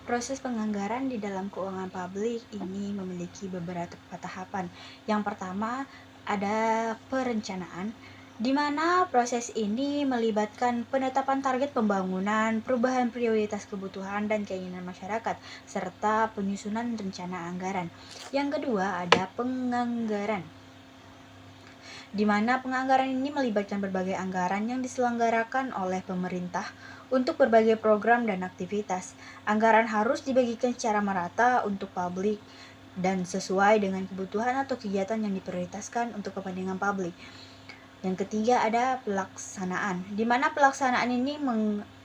Proses penganggaran di dalam keuangan publik ini memiliki beberapa tahapan. Yang pertama ada perencanaan, di mana proses ini melibatkan penetapan target pembangunan, perubahan prioritas kebutuhan dan keinginan masyarakat, serta penyusunan rencana anggaran. Yang kedua ada penganggaran, di mana penganggaran ini melibatkan berbagai anggaran yang diselenggarakan oleh pemerintah untuk berbagai program dan aktivitas. Anggaran harus dibagikan secara merata untuk publik dan sesuai dengan kebutuhan atau kegiatan yang diprioritaskan untuk kepentingan publik. Yang ketiga ada pelaksanaan, di mana pelaksanaan ini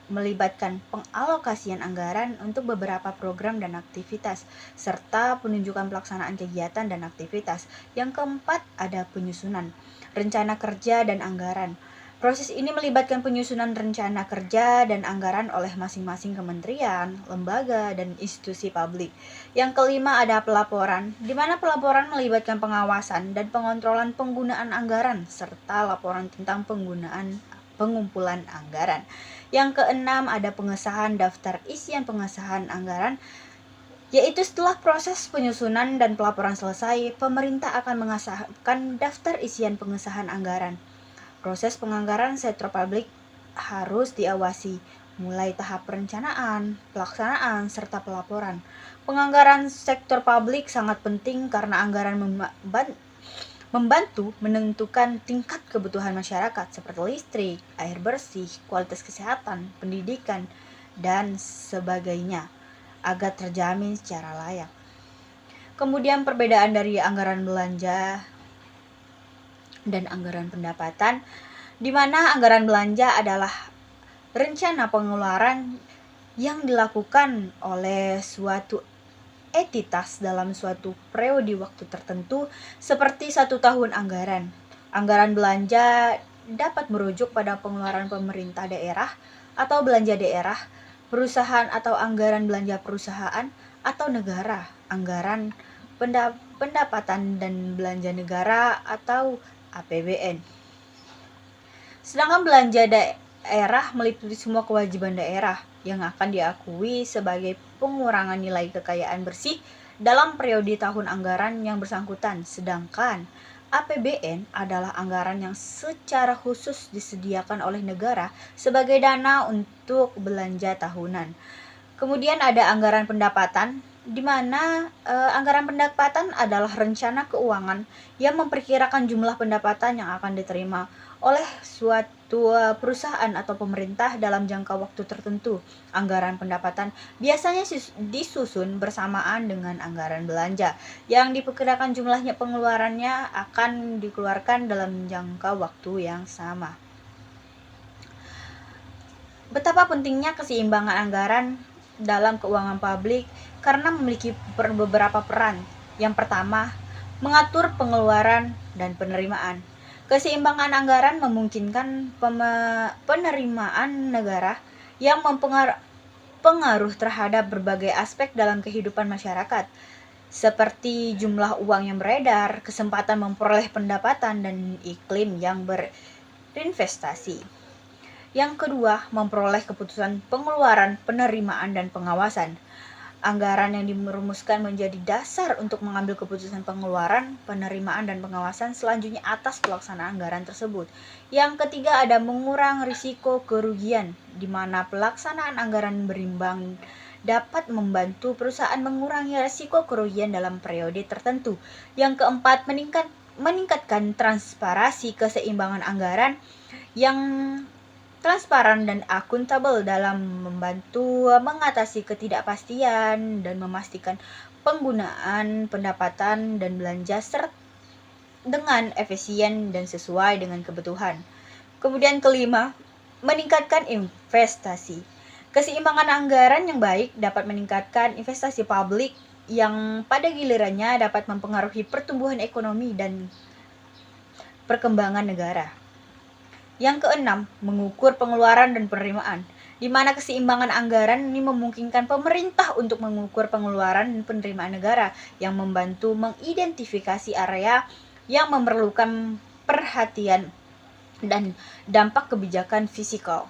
melibatkan pengalokasian anggaran untuk beberapa program dan aktivitas, serta penunjukan pelaksanaan kegiatan dan aktivitas. Yang keempat ada penyusunan, rencana kerja dan anggaran. Proses ini melibatkan penyusunan rencana kerja dan anggaran oleh masing-masing kementerian, lembaga, dan institusi publik. Yang kelima ada pelaporan, di mana pelaporan melibatkan pengawasan dan pengontrolan penggunaan anggaran, serta laporan tentang pengumpulan anggaran. Yang keenam ada pengesahan daftar isian pengesahan anggaran, yaitu setelah proses penyusunan dan pelaporan selesai, pemerintah akan mengesahkan daftar isian pengesahan anggaran. Proses penganggaran sektor publik harus diawasi, mulai tahap perencanaan, pelaksanaan, serta pelaporan. Penganggaran sektor publik sangat penting karena anggaran membantu menentukan tingkat kebutuhan masyarakat seperti listrik, air bersih, kualitas kesehatan, pendidikan, dan sebagainya agar terjamin secara layak. Kemudian perbedaan dari anggaran belanja dan anggaran pendapatan, di mana anggaran belanja adalah rencana pengeluaran yang dilakukan oleh suatu entitas dalam suatu periode waktu tertentu seperti 1 tahun anggaran. Anggaran belanja dapat merujuk pada pengeluaran pemerintah daerah atau belanja daerah, perusahaan atau anggaran belanja perusahaan atau negara, anggaran pendapatan dan belanja negara atau APBN. Sedangkan belanja daerah meliputi semua kewajiban daerah yang akan diakui sebagai pengurangan nilai kekayaan bersih dalam periode tahun anggaran yang bersangkutan. Sedangkan APBN adalah anggaran yang secara khusus disediakan oleh negara sebagai dana untuk belanja tahunan. Kemudian ada anggaran pendapatan, di mana anggaran pendapatan adalah rencana keuangan yang memperkirakan jumlah pendapatan yang akan diterima oleh suatu perusahaan atau pemerintah dalam jangka waktu tertentu. Anggaran pendapatan biasanya disusun bersamaan dengan anggaran belanja yang diperkirakan jumlahnya pengeluarannya akan dikeluarkan dalam jangka waktu yang sama. Betapa pentingnya keseimbangan anggaran dalam keuangan publik karena memiliki beberapa peran. Yang pertama, mengatur pengeluaran dan penerimaan. Keseimbangan anggaran memungkinkan penerimaan negara yang mempengaruhi terhadap berbagai aspek dalam kehidupan masyarakat, seperti jumlah uang yang beredar, kesempatan memperoleh pendapatan, dan iklim yang berinvestasi. Yang kedua, memperoleh keputusan pengeluaran, penerimaan, dan pengawasan. Anggaran yang dirumuskan menjadi dasar untuk mengambil keputusan pengeluaran, penerimaan, dan pengawasan selanjutnya atas pelaksanaan anggaran tersebut. Yang ketiga ada mengurangi risiko kerugian, di mana pelaksanaan anggaran berimbang dapat membantu perusahaan mengurangi risiko kerugian dalam periode tertentu. Yang keempat, meningkatkan transparansi keseimbangan anggaran yang transparan dan akuntabel dalam membantu mengatasi ketidakpastian dan memastikan penggunaan pendapatan dan belanja dengan efisien dan sesuai dengan kebutuhan. Kemudian kelima, meningkatkan investasi. Keseimbangan anggaran yang baik dapat meningkatkan investasi publik yang pada gilirannya dapat mempengaruhi pertumbuhan ekonomi dan perkembangan negara. Yang keenam, mengukur pengeluaran dan penerimaan, di mana keseimbangan anggaran ini memungkinkan pemerintah untuk mengukur pengeluaran dan penerimaan negara yang membantu mengidentifikasi area yang memerlukan perhatian dan dampak kebijakan fiskal.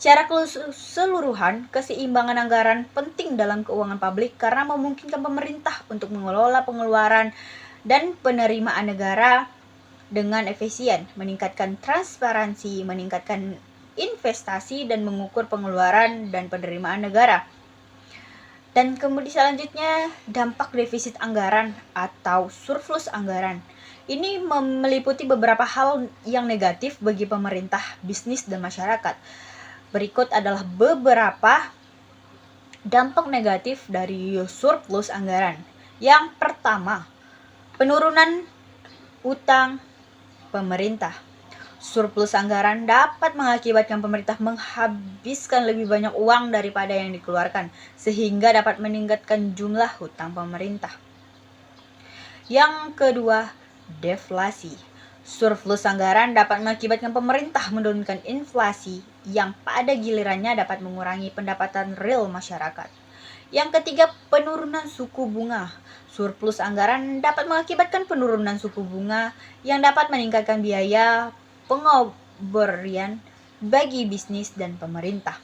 Secara keseluruhan, keseimbangan anggaran penting dalam keuangan publik karena memungkinkan pemerintah untuk mengelola pengeluaran dan penerimaan negara dengan efisien, meningkatkan transparansi, meningkatkan investasi, dan mengukur pengeluaran dan penerimaan negara. Dan kemudian selanjutnya, dampak defisit anggaran atau surplus anggaran. Ini meliputi beberapa hal yang negatif bagi pemerintah, bisnis, dan masyarakat. Berikut adalah beberapa dampak negatif dari surplus anggaran. Yang pertama, penurunan utang pemerintah. Surplus anggaran dapat mengakibatkan pemerintah menghabiskan lebih banyak uang daripada yang dikeluarkan, sehingga dapat meningkatkan jumlah hutang pemerintah. Yang kedua, deflasi. Surplus anggaran dapat mengakibatkan pemerintah menurunkan inflasi yang pada gilirannya dapat mengurangi pendapatan real masyarakat. Yang ketiga, penurunan suku bunga. Surplus anggaran dapat mengakibatkan penurunan suku bunga yang dapat meningkatkan biaya pengembalian bagi bisnis dan pemerintah.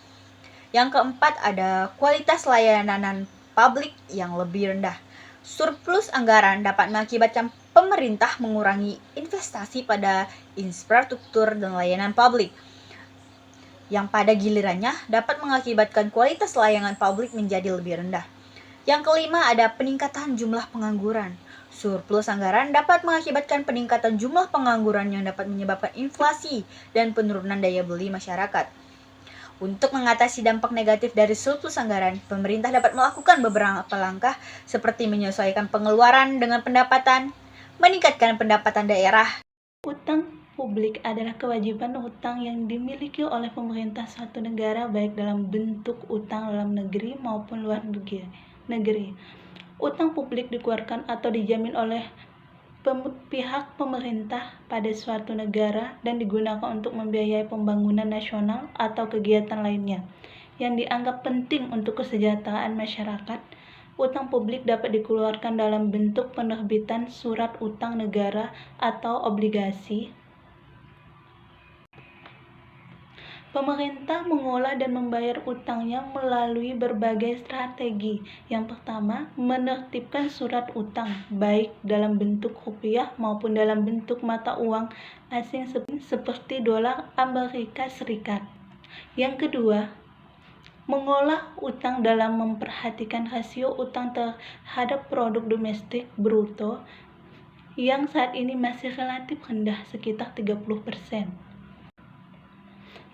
Yang keempat, ada kualitas layanan publik yang lebih rendah. Surplus anggaran dapat mengakibatkan pemerintah mengurangi investasi pada infrastruktur dan layanan publik, yang pada gilirannya dapat mengakibatkan kualitas layanan publik menjadi lebih rendah. Yang kelima, ada peningkatan jumlah pengangguran. Surplus anggaran dapat mengakibatkan peningkatan jumlah pengangguran yang dapat menyebabkan inflasi dan penurunan daya beli masyarakat. Untuk mengatasi dampak negatif dari surplus anggaran, pemerintah dapat melakukan beberapa langkah seperti menyesuaikan pengeluaran dengan pendapatan, meningkatkan pendapatan daerah. Utang publik adalah kewajiban utang yang dimiliki oleh pemerintah suatu negara baik dalam bentuk utang dalam negeri maupun luar negeri. Utang publik dikeluarkan atau dijamin oleh pihak pemerintah pada suatu negara dan digunakan untuk membiayai pembangunan nasional atau kegiatan lainnya yang dianggap penting untuk kesejahteraan masyarakat. Utang publik dapat dikeluarkan dalam bentuk penerbitan surat utang negara atau obligasi. Pemerintah mengolah dan membayar utangnya melalui berbagai strategi. Yang pertama, menertibkan surat utang, baik dalam bentuk rupiah maupun dalam bentuk mata uang asing seperti dolar Amerika Serikat. Yang kedua, mengolah utang dalam memperhatikan rasio utang terhadap produk domestik bruto yang saat ini masih relatif rendah, sekitar 30%.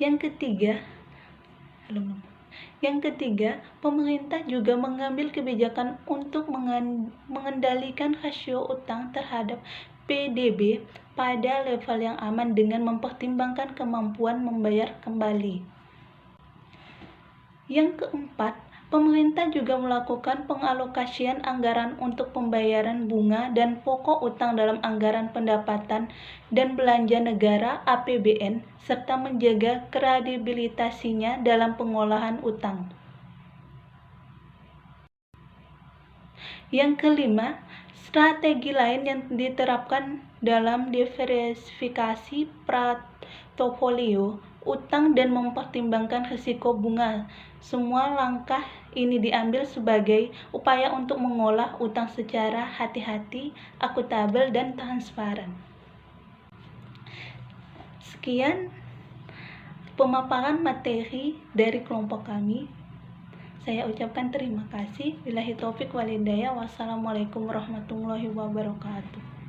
Yang ketiga, pemerintah juga mengambil kebijakan untuk mengendalikan rasio utang terhadap PDB pada level yang aman dengan mempertimbangkan kemampuan membayar kembali. Yang keempat, pemerintah juga melakukan pengalokasian anggaran untuk pembayaran bunga dan pokok utang dalam anggaran pendapatan dan belanja negara (APBN) serta menjaga kredibilitasnya dalam pengolahan utang. Yang kelima, strategi lain yang diterapkan dalam diversifikasi portofolio utang dan mempertimbangkan risiko bunga. Semua langkah ini diambil sebagai upaya untuk mengolah utang secara hati-hati, akuntabel, dan transparan. Sekian pemaparan materi dari kelompok kami. Saya ucapkan terima kasih. Billahi taufik walhidayah. Wassalamualaikum warahmatullahi wabarakatuh.